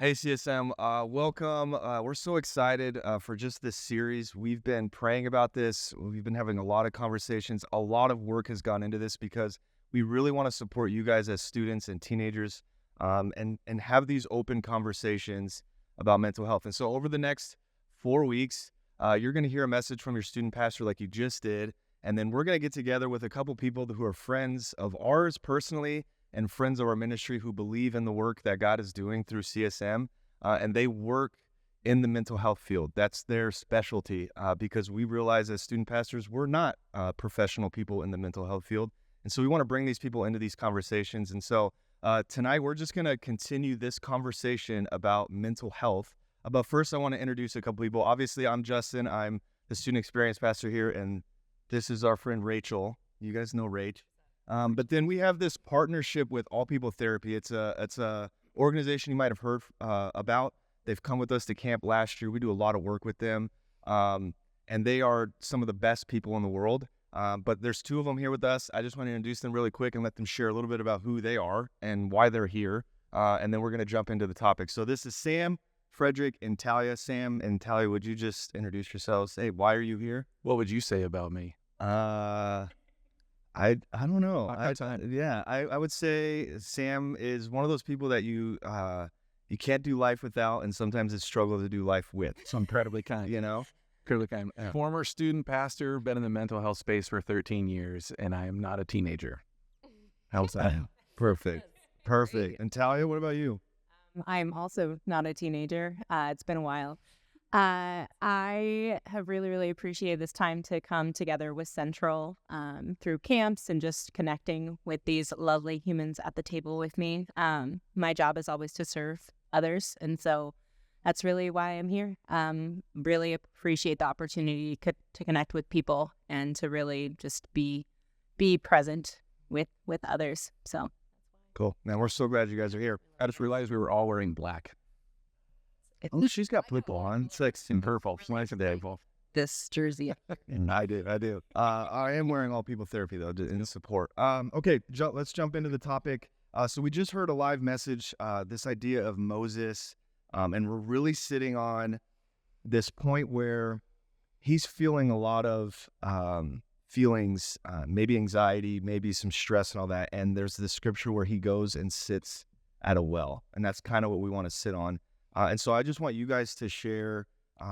Hey CSM, welcome. We're so excited for just this series. We've been praying about this. We've been having a lot of conversations. A lot of work has gone into this because we really want to support you guys as students and teenagers, and have these open conversations about mental health. And so over the next 4 weeks, you're going to hear a message from your student pastor like you just did, and then we're going to get together with a couple people who are friends of ours personally and friends of our ministry who believe in the work that God is doing through CSM, and they work in the mental health field. That's their specialty, because we realize as student pastors, we're not professional people in the mental health field. And so we want to bring these people into these conversations. And so tonight, we're just going to continue this conversation about mental health. But first, I want to introduce a couple people. Obviously, I'm Justin. I'm the student experience pastor here, and this is our friend Rachel. You guys know Rach. But then we have this partnership with All People Therapy. It's a organization you might have heard about. They've come with us to camp last year. We do a lot of work with them, and they are some of the best people in the world. But there's two of them here with us. I just want to introduce them really quick and let them share a little bit about who they are and why they're here, and then we're going to jump into the topic. So this is Sam, Frederick, and Talia. Sam and Talia, would you just introduce yourselves? Hey, why are you here? What would you say about me? I don't know. I would say Sam is one of those people that you can't do life without, and sometimes it's struggle to do life with. So incredibly kind. Incredibly kind. Yeah. Former student pastor, been in the mental health space for 13 years, and I am not a teenager. How's that? Perfect. And Talia, what about you? I'm also not a teenager. It's been a while. I have really appreciated this time to come together with Central through camps and just connecting with these lovely humans at the table with me. My job is always to serve others, and so that's really why I'm here. Really appreciate the opportunity to connect with people and to really just be present with others. So cool, man. We're so glad you guys are here. I just realized we were all wearing black. Oh, she's got purple on. It's like In purple. Nice day. this jersey. I do. I am wearing All People Therapy, though, in support. Okay, let's jump into the topic. So we just heard a live message, this idea of Moses, and we're really sitting on this point where he's feeling a lot of feelings, maybe anxiety, maybe some stress and all that. And there's this scripture where he goes and sits at a well, and that's kind of what we want to sit on. And so I just want you guys to share,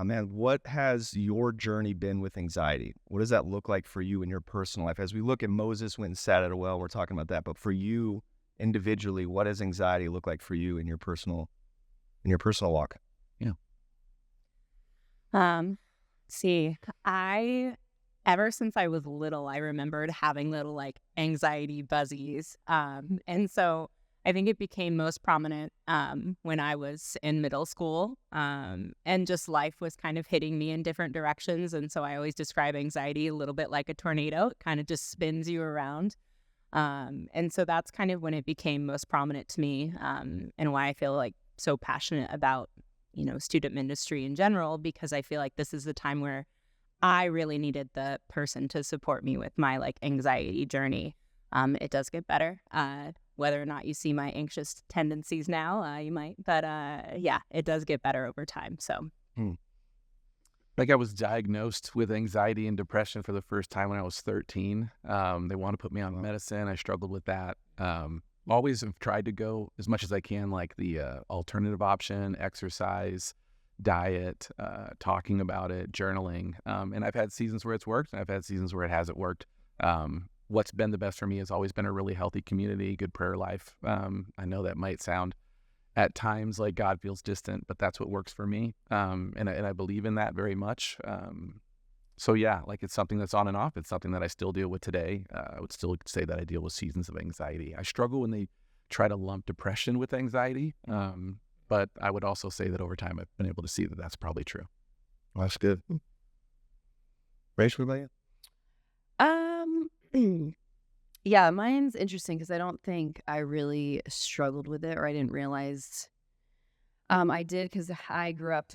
man, what has your journey been with anxiety? What does that look like for you in your personal life? As we look at Moses went and sat at a well, we're talking about that. But for you individually, what does anxiety look like for you in your personal walk? Yeah. Ever since I was little, I remembered having little like anxiety buzzies. And so I think it became most prominent when I was in middle school, and just life was kind of hitting me in different directions. And so I always describe anxiety a little bit like a tornado. It kind of just spins you around. And so that's kind of when it became most prominent to me, and why I feel like so passionate about, student ministry in general, because I feel like this is the time where I really needed the person to support me with my like anxiety journey. It does get better. Whether or not you see my anxious tendencies now, you might. But yeah, it does get better over time. So, Like I was diagnosed with anxiety and depression for the first time when I was 13. They want to put me on medicine. I struggled with that. Always have tried to go as much as I can, like the alternative option, exercise, diet, talking about it, journaling. And I've had seasons where it's worked, and I've had seasons where it hasn't worked. What's been the best for me has always been a really healthy community, good prayer life. I know that might sound at times like God feels distant, but that's what works for me. And I believe in that very much. So yeah, like it's something that's on and off. It's something that I still deal with today. I would still say that I deal with seasons of anxiety. I struggle when they try to lump depression with anxiety. But I would also say that over time, I've been able to see that that's probably true. Well, that's good. Rachel, what about you? Yeah, mine's interesting because I don't think I really struggled with it, or I didn't realize I did, because I grew up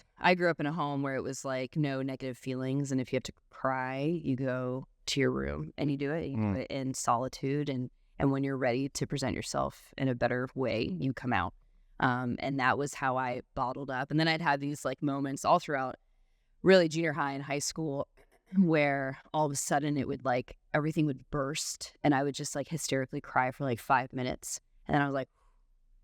in a home where it was like no negative feelings, and if you have to cry, you go to your room and you do it. You do it in solitude, and when you're ready to present yourself in a better way, you come out. And that was how I bottled up. And then I'd have these like moments all throughout really junior high and high school where all of a sudden it would like everything would burst and I would just like hysterically cry for like 5 minutes. And then I was like,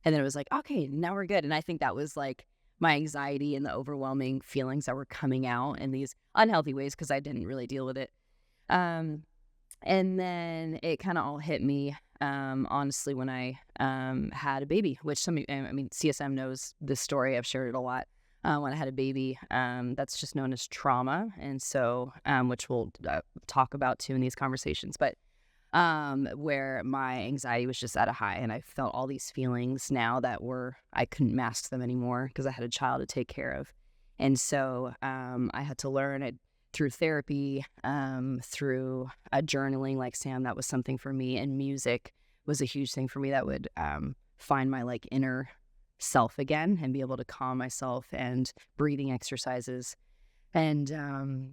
and then it was like, okay, now we're good. And I think that was like my anxiety and the overwhelming feelings that were coming out in these unhealthy ways because I didn't really deal with it. And then it kind of all hit me, honestly, when I had a baby, which CSM knows this story. I've shared it a lot. When I had a baby, that's just known as trauma. And so, which we'll talk about too in these conversations, but where my anxiety was just at a high and I felt all these feelings now that I couldn't mask them anymore because I had a child to take care of. And so I had to learn it through therapy, through journaling, like Sam, that was something for me. And music was a huge thing for me that would find my like inner self again and be able to calm myself, and breathing exercises. And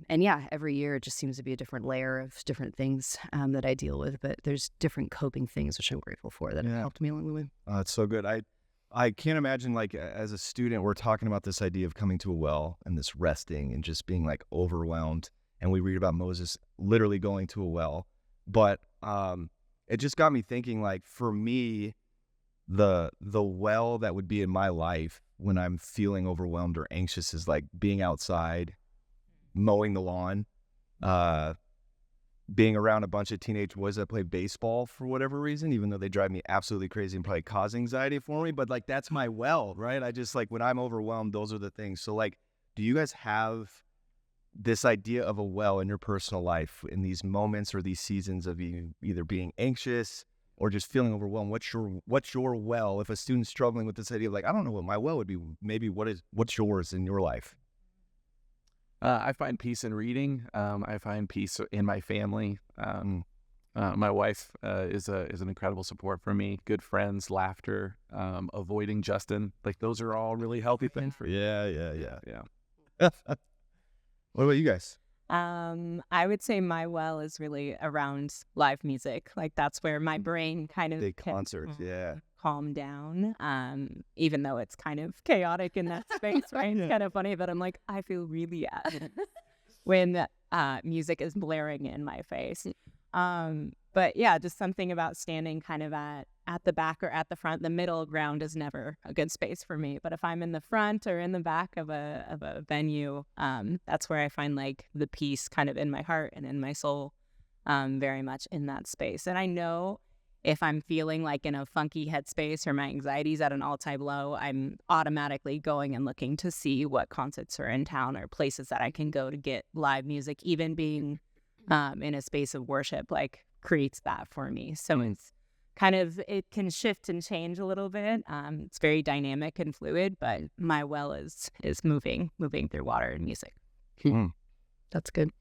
yeah, every year it just seems to be a different layer of different things that I deal with, but there's different coping things, which I'm grateful for that have helped me along the way. Oh, it's so good. I can't imagine, like, as a student, we're talking about this idea of coming to a well and this resting and just being like overwhelmed. And we read about Moses literally going to a well. But it just got me thinking, like, for me, the well that would be in my life when I'm feeling overwhelmed or anxious is like being outside, mowing the lawn, being around a bunch of teenage boys that play baseball for whatever reason, even though they drive me absolutely crazy and probably cause anxiety for me. But like, that's my well, right? I just like, when I'm overwhelmed, those are the things. So like, do you guys have this idea of a well in your personal life in these moments or these seasons of you either being anxious or just feeling overwhelmed? What's your well? If a student's struggling with this idea of like, I don't know what my well would be, maybe what's yours in your life? I find peace in reading. I find peace in my family. My wife is an incredible support for me. Good friends, laughter, avoiding Justin. Like, those are all really healthy things for me. Yeah. What about you guys? I would say my well is really around live music. Like, that's where my brain kind of Big concerts, yeah. calm down, even though it's kind of chaotic in that space, right? It's kind of funny, but I'm like, I feel really when music is blaring in my face. But yeah, just something about standing kind of at the back or at the front. The middle ground is never a good space for me. But if I'm in the front or in the back of a venue, that's where I find like the peace kind of in my heart and in my soul, very much in that space. And I know if I'm feeling like in a funky headspace or my anxiety's at an all-time low, I'm automatically going and looking to see what concerts are in town or places that I can go to get live music. Even being in a space of worship like creates that for me. So it's kind of, it can shift and change a little bit. It's very dynamic and fluid, but my well is moving through water and music. That's good.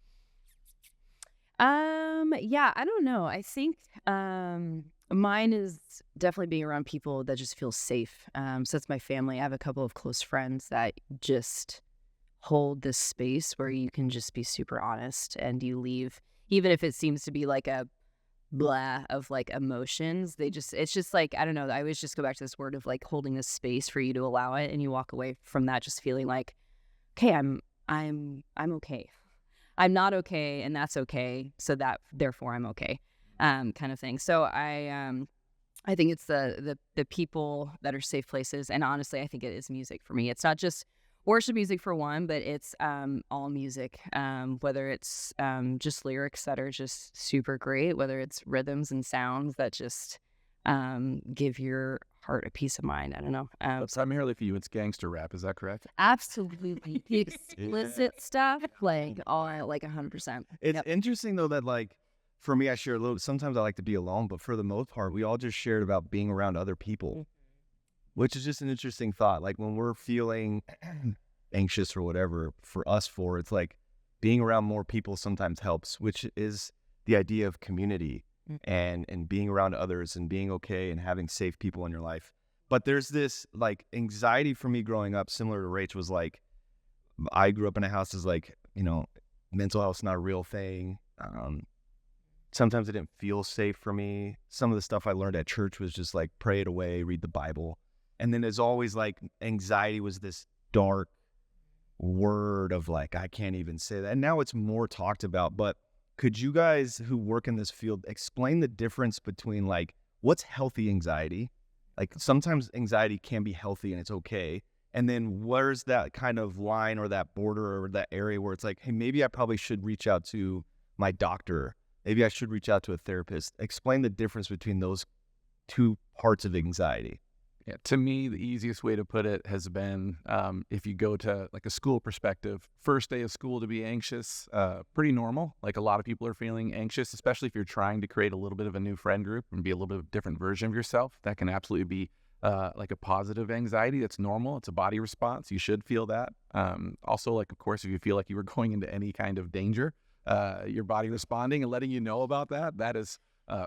Yeah, I don't know. I think mine is definitely being around people that just feel safe. So it's my family. I have a couple of close friends that just hold this space where you can just be super honest and you leave, even if it seems to be like a blah of like emotions. It's just like, I don't know. I always just go back to this word of like holding this space for you to allow it, and you walk away from that just feeling like, okay, I'm okay. I'm not okay, and that's okay. So that therefore I'm okay, kind of thing. So I think it's the people that are safe places, and honestly, I think it is music for me. It's not just worship music for one, but it's all music, whether it's just lyrics that are just super great, whether it's rhythms and sounds that just give your heart a peace of mind. I don't know. Primarily for you, it's gangster rap. Is that correct? Absolutely. The explicit stuff, like all like 100%. It's interesting though that like, for me, I share a little, sometimes I like to be alone, but for the most part, we all just shared about being around other people. Which is just an interesting thought. Like when we're feeling anxious or whatever, for us it's like being around more people sometimes helps, which is the idea of community and being around others and being okay and having safe people in your life. But there's this like anxiety for me growing up, similar to Rach, was like, I grew up in a house that's like, mental health's not a real thing. Sometimes it didn't feel safe for me. Some of the stuff I learned at church was just like pray it away, read the Bible. And then it's always like anxiety was this dark word of like, I can't even say that. And now it's more talked about. But could you guys who work in this field explain the difference between like what's healthy anxiety? Like sometimes anxiety can be healthy and it's okay. And then where's that kind of line or that border or that area where it's like, hey, maybe I probably should reach out to my doctor. Maybe I should reach out to a therapist. Explain the difference between those two parts of anxiety. Yeah, to me, the easiest way to put it has been if you go to like a school perspective, first day of school to be anxious, pretty normal. Like a lot of people are feeling anxious, especially if you're trying to create a little bit of a new friend group and be a little bit of a different version of yourself. That can absolutely be like a positive anxiety. That's normal. It's a body response. You should feel that. Also, like, of course, if you feel like you were going into any kind of danger, your body responding and letting you know about that, that is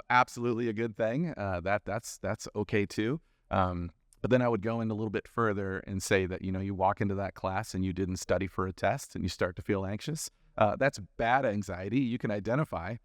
absolutely a good thing. That's okay too. But then I would go in a little bit further and say that, you know, you walk into that class and you didn't study for a test and you start to feel anxious. That's bad anxiety. You can identify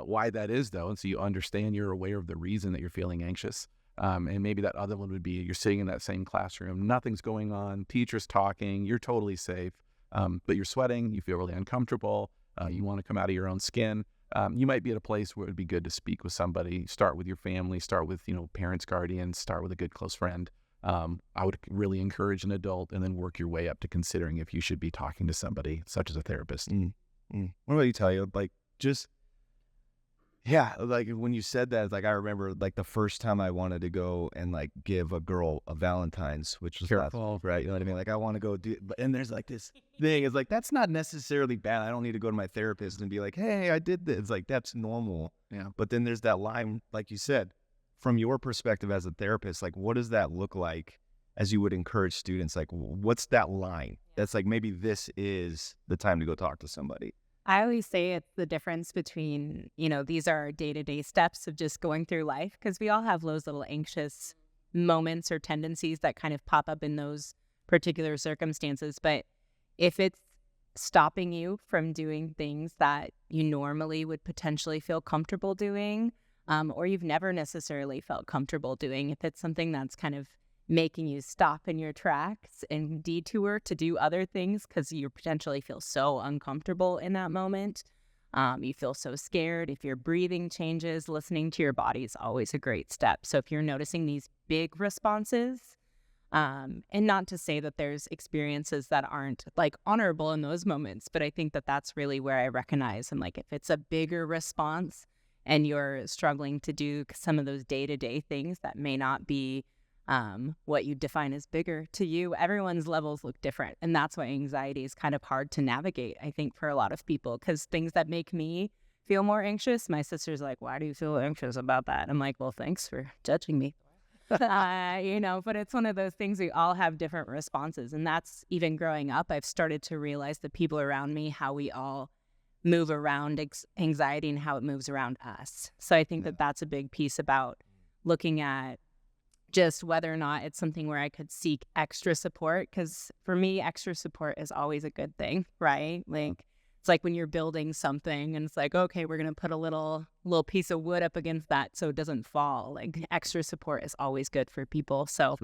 why that is, though. And so you understand, you're aware of the reason that you're feeling anxious. And maybe that other one would be you're sitting in that same classroom, nothing's going on, teacher's talking, you're totally safe, but you're sweating, you feel really uncomfortable, you want to come out of your own skin. You might be at a place where it would be good to speak with somebody. Start with your family, start with, you know, parents, guardians, start with a good close friend. I would really encourage an adult and then work your way up to considering if you should be talking to somebody such as a therapist. What about you, Talia? Like just, yeah, like when you said that, like I remember like the first time I wanted to go and like give a girl a Valentine's, which was Careful. right? You know what I mean? Like I want to go do, and there's like this thing. It's like that's not necessarily bad. I don't need to go to my therapist and be like, hey, I did this. It's like that's normal. Yeah. But then there's that line, like you said, from your perspective as a therapist, like what does that look like as you would encourage students? Like what's that line that's like maybe this is the time to go talk to somebody? I always say it's the difference between, you know, these are our day-to-day steps of just going through life, because we all have those little anxious moments or tendencies that kind of pop up in those particular circumstances. But if it's stopping you from doing things that you normally would potentially feel comfortable doing, or you've never necessarily felt comfortable doing, if it's something that's kind of making you stop in your tracks and detour to do other things because you potentially feel so uncomfortable in that moment, you feel so scared. If your breathing changes, listening to your body is always a great step. So if you're noticing these big responses, and not to say that there's experiences that aren't like honorable in those moments, but I think that that's really where I recognize, and like if it's a bigger response and you're struggling to do some of those day-to-day things that may not be what you define as bigger to you, everyone's levels look different. And that's why anxiety is kind of hard to navigate, I think, for a lot of people, because things that make me feel more anxious, my sister's like, why do you feel anxious about that? I'm like, well, thanks for judging me. You know, but it's one of those things, we all have different responses. And that's even growing up, I've started to realize the people around me, how we all move around anxiety and how it moves around us. So I think that that's a big piece about looking at just whether or not it's something where I could seek extra support. Because for me, extra support is always a good thing, right? Like it's like when you're building something and it's like, okay, we're going to put a little piece of wood up against that so it doesn't fall. Like extra support is always good for people. So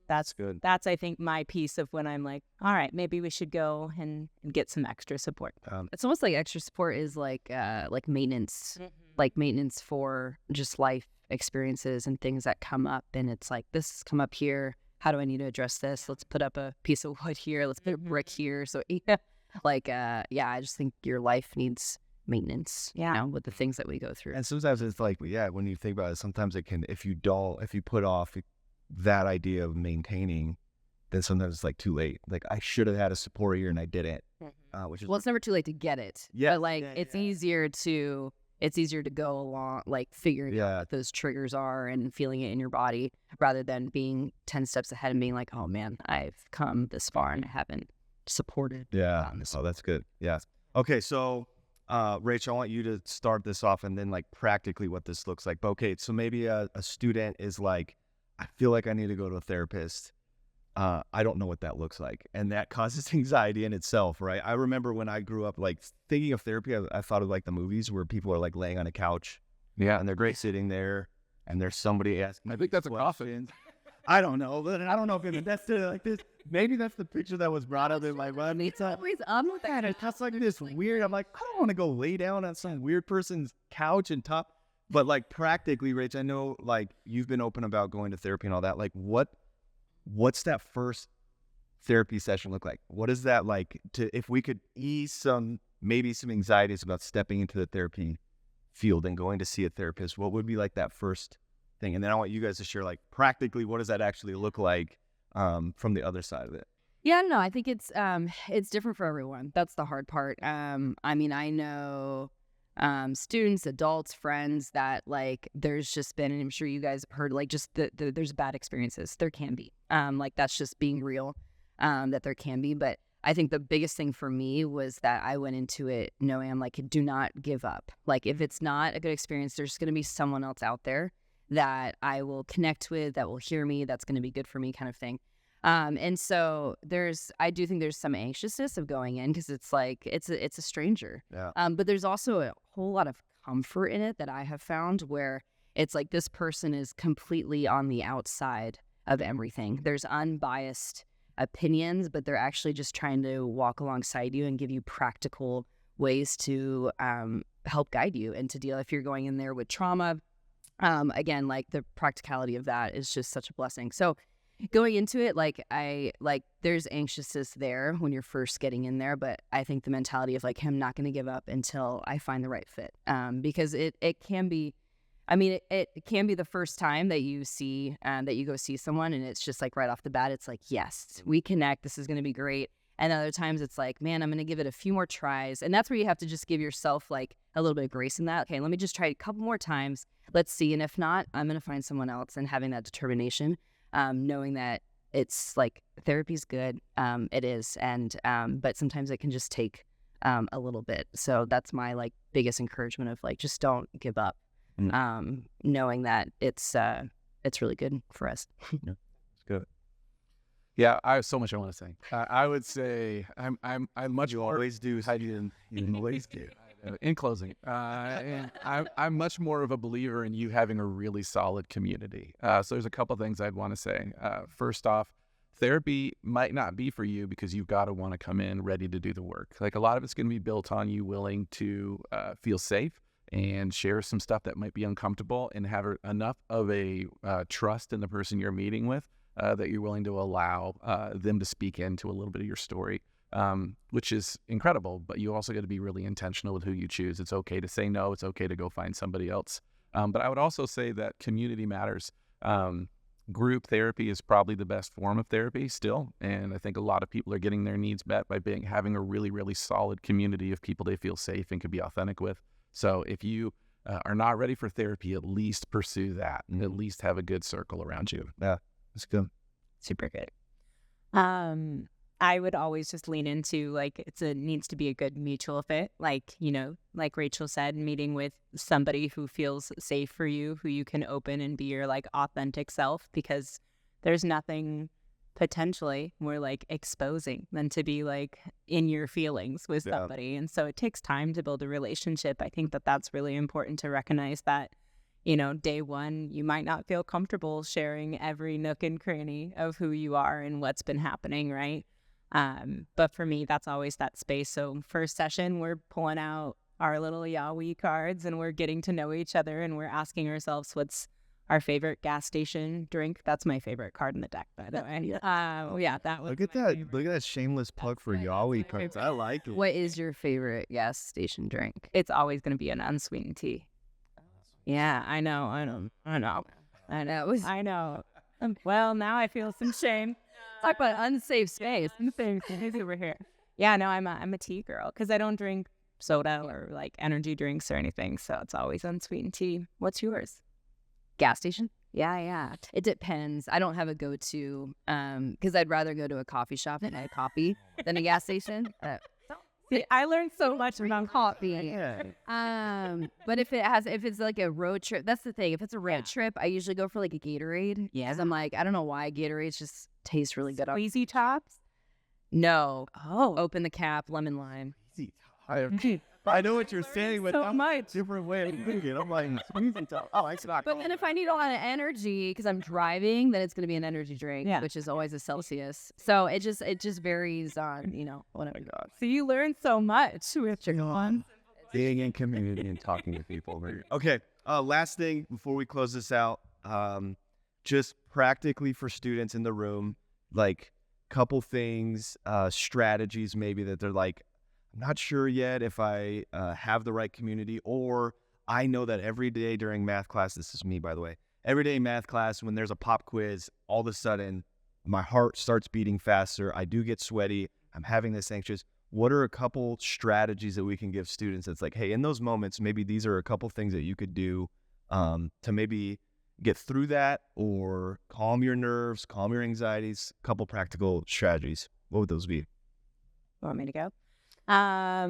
that's good. That's, I think, my piece of when I'm like, all right, maybe we should go and get some extra support. It's almost like extra support is like maintenance, like maintenance for just life experiences and things that come up. And it's like, this has come up here. How do I need to address this? Let's put up a piece of wood here. Let's put a brick here. So I just think your life needs maintenance, you know, with the things that we go through. And sometimes it's like, when you think about it, sometimes it can, if you put off that idea of maintaining, then sometimes it's like too late. Like I should have had a support here and I didn't. Which is it's never too late to get it. Yeah. But like it's easier to go along, like figuring out what those triggers are and feeling it in your body, rather than being 10 steps ahead and being like, oh man, I've come this far and I haven't supported. Yeah. Oh, that's good. Yeah. Okay. So, Rachel, I want you to start this off and then like practically what this looks like. But okay. So maybe a student is like, I feel like I need to go to a therapist. I don't know what that looks like. And that causes anxiety in itself, right? I remember when I grew up, like thinking of therapy, I thought of like the movies where people are like laying on a couch. Yeah. And they're great sitting there and there's somebody asking. I think that's a coffin. I don't know. But I don't know if that's like this. Maybe that's the picture that was brought up in my mind. It's always up with that. It's like this weird. I'm like, I don't want to go lay down on some weird person's couch and top. But like practically, Rach, I know like you've been open about going to therapy and all that. Like what's that first therapy session look like? What is that like if we could ease maybe some anxieties about stepping into the therapy field and going to see a therapist, what would be like that first thing? And then I want you guys to share like practically what does that actually look like from the other side of it? Yeah, no, I think it's different for everyone. That's the hard part. I mean, I know students, adults, friends that like there's just been, and I'm sure you guys have heard, like just there's bad experiences. There can be. Like that's just being real, that there can be. But I think the biggest thing for me was that I went into it knowing I'm like, do not give up. Like if it's not a good experience, there's going to be someone else out there that I will connect with, that will hear me, that's going to be good for me kind of thing. And so I do think there's some anxiousness of going in because it's like, it's a stranger. Yeah. But there's also a whole lot of comfort in it that I have found where it's like this person is completely on the outside of everything. There's unbiased opinions, but they're actually just trying to walk alongside you and give you practical ways to help guide you and to deal if you're going in there with trauma. Again, like the practicality of that is just such a blessing. So going into it, there's anxiousness there when you're first getting in there, but I think the mentality of like, I'm not going to give up until I find the right fit. Because it can be, I mean, it can be the first time that you see, that you go see someone and it's just like right off the bat, it's like, yes, we connect. This is going to be great. And other times it's like, man, I'm going to give it a few more tries. And that's where you have to just give yourself like a little bit of grace in that. Okay, let me just try a couple more times. Let's see. And if not, I'm going to find someone else, and having that determination. Knowing that it's like therapy's good, it is, and but sometimes it can just take a little bit. So that's my like biggest encouragement of like just don't give up. Knowing that it's really good for us. Yeah, it's good. Yeah, I have so much I want to say. I would say I'm much You more. always do. You always do. In closing, I'm much more of a believer in you having a really solid community. So there's a couple things I'd want to say. First off, therapy might not be for you because you've got to want to come in ready to do the work. Like a lot of it's going to be built on you willing to feel safe and share some stuff that might be uncomfortable and have enough of a trust in the person you're meeting with that you're willing to allow them to speak into a little bit of your story. Which is incredible, but you also got to be really intentional with who you choose. It's okay to say no. It's okay to go find somebody else. But I would also say that community matters. Group therapy is probably the best form of therapy still. And I think a lot of people are getting their needs met by having a really, really solid community of people they feel safe and can be authentic with. So if you are not ready for therapy, at least pursue that and at least have a good circle around you. Yeah, that's good. Super good. I would always just lean into like it needs to be a good mutual fit. Like, you know, like Rachel said, meeting with somebody who feels safe for you, who you can open and be your like authentic self, because there's nothing potentially more like exposing than to be like in your feelings with somebody. And so it takes time to build a relationship. I think that that's really important to recognize that, you know, day one, you might not feel comfortable sharing every nook and cranny of who you are and what's been happening, right? But for me, that's always that space. So first session, we're pulling out our little Yahweh cards and we're getting to know each other and we're asking ourselves what's our favorite gas station drink. That's my favorite card in the deck, by the way. Yeah, that was Look at that! Look at that shameless plug for Yahweh cards. I like it. What is your favorite gas station drink? It's always going to be an unsweetened tea. Yeah, I know. Well, now I feel some shame. Talk about unsafe space. Unsafe space over here. Yeah, no, I'm a tea girl because I don't drink soda or like energy drinks or anything. So it's always unsweetened tea. What's yours? Gas station? Yeah. It depends. I don't have a go-to because I'd rather go to a coffee shop and have coffee than a gas station. See, I learned so much about coffee. But if it's like a road trip, that's the thing. If it's a road trip, I usually go for like a Gatorade. Yeah. 'Cause I'm like, I don't know why Gatorades just taste really good. Squeezy tops? No. Oh. Open the cap, lemon lime. Easy. I know what you're saying, but so I'm much. different way of thinking. I'm like, squeezing top. Oh, it's not. But then if I need a lot of energy because I'm driving, then it's going to be an energy drink, Yeah. which is always a Celsius. So it just varies on, whatever. Oh my God. So you learn so much with your one. Being in community and talking to people. Okay. Last thing before we close this out, just practically for students in the room, like couple things, strategies maybe that they're like, I'm not sure yet if I have the right community, or I know that every day during math class, this is me, by the way, every day math class, when there's a pop quiz, all of a sudden my heart starts beating faster. I do get sweaty. I'm having this anxious. What are a couple strategies that we can give students that's like, hey, in those moments, maybe these are a couple things that you could do to maybe get through that or calm your nerves, calm your anxieties, a couple practical strategies. What would those be? Want me to go? All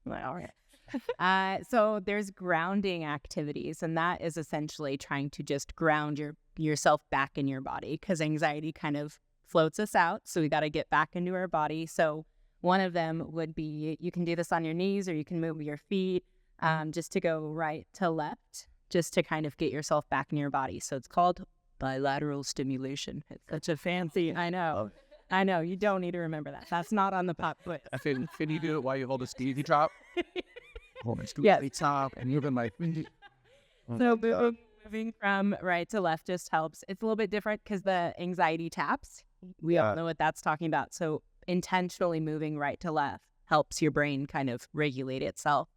right. So there's grounding activities, and that is essentially trying to just ground yourself back in your body, because anxiety kind of floats us out. So we got to get back into our body. So one of them would be, you can do this on your knees, or you can move your feet just to go right to left, just to kind of get yourself back in your body. So it's called bilateral stimulation. It's such a fancy, I know, you don't need to remember that. That's not on the pop quiz. Can you do it while you hold a squeezy drop? Hold a squeezy Yes. top and moving my So moving from right to left just helps. It's a little bit different because the anxiety taps, we all know what that's talking about. So intentionally moving right to left helps your brain kind of regulate itself.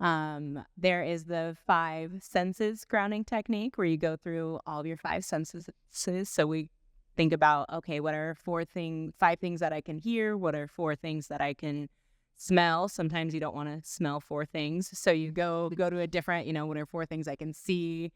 There is the 5 senses grounding technique, where you go through all of your 5 senses. So we think about, okay, what are 5 things that I can hear? What are 4 things that I can smell? Sometimes you don't want to smell 4 things. So you go to a different, what are 4 things I can see,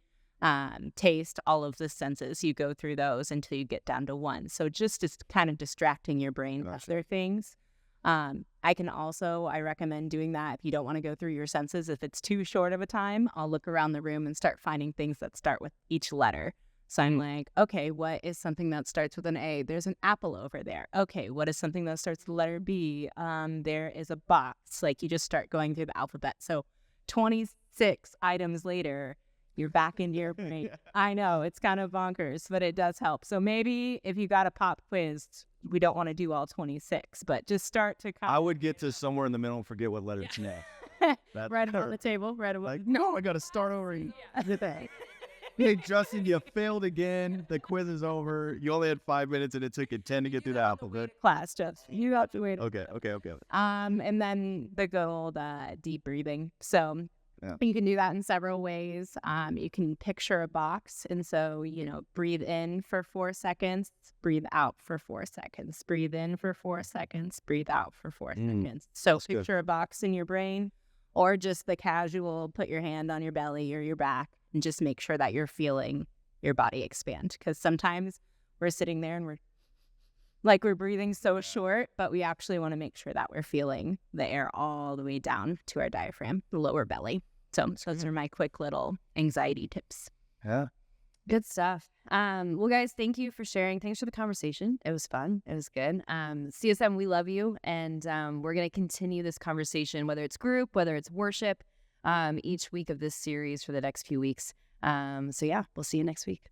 taste, all of the senses. You go through those until you get down to 1. So just kind of distracting your brain with other things. I recommend doing that if you don't want to go through your senses. If it's too short of a time, I'll look around the room and start finding things that start with each letter. So I'm like, okay, what is something that starts with an A? There's an apple over there. Okay, what is something that starts with the letter B? There is a box. Like, you just start going through the alphabet. So 26 items later, you're back into your brain. I know, it's kind of bonkers, but it does help. So maybe if you got a pop quiz, we don't want to do all 26, but just start to I would get to somewhere in the middle and forget what letter it's next. right on the table, right away. Like, no, I got to start over. Hey, Justin, you failed again. The quiz is over. You only had 5 minutes, and it took you 10 to get through the alphabet. Class, Justin. You have to wait. Okay. And then the good old deep breathing. So you can do that in several ways. You can picture a box, and so, breathe in for 4 seconds, breathe out for 4 seconds, breathe in for 4 seconds, breathe out for 4 seconds. So picture a box in your brain, or just the casual, put your hand on your belly or your back and just make sure that you're feeling your body expand. Because sometimes we're sitting there and we're breathing so short, but we actually want to make sure that we're feeling the air all the way down to our diaphragm, the lower belly. So those are my quick little anxiety tips. Yeah. Good stuff. Well, guys, thank you for sharing. Thanks for the conversation. It was fun. It was good. CSM, we love you. And we're going to continue this conversation, whether it's group, whether it's worship, each week of this series for the next few weeks. So yeah, we'll see you next week.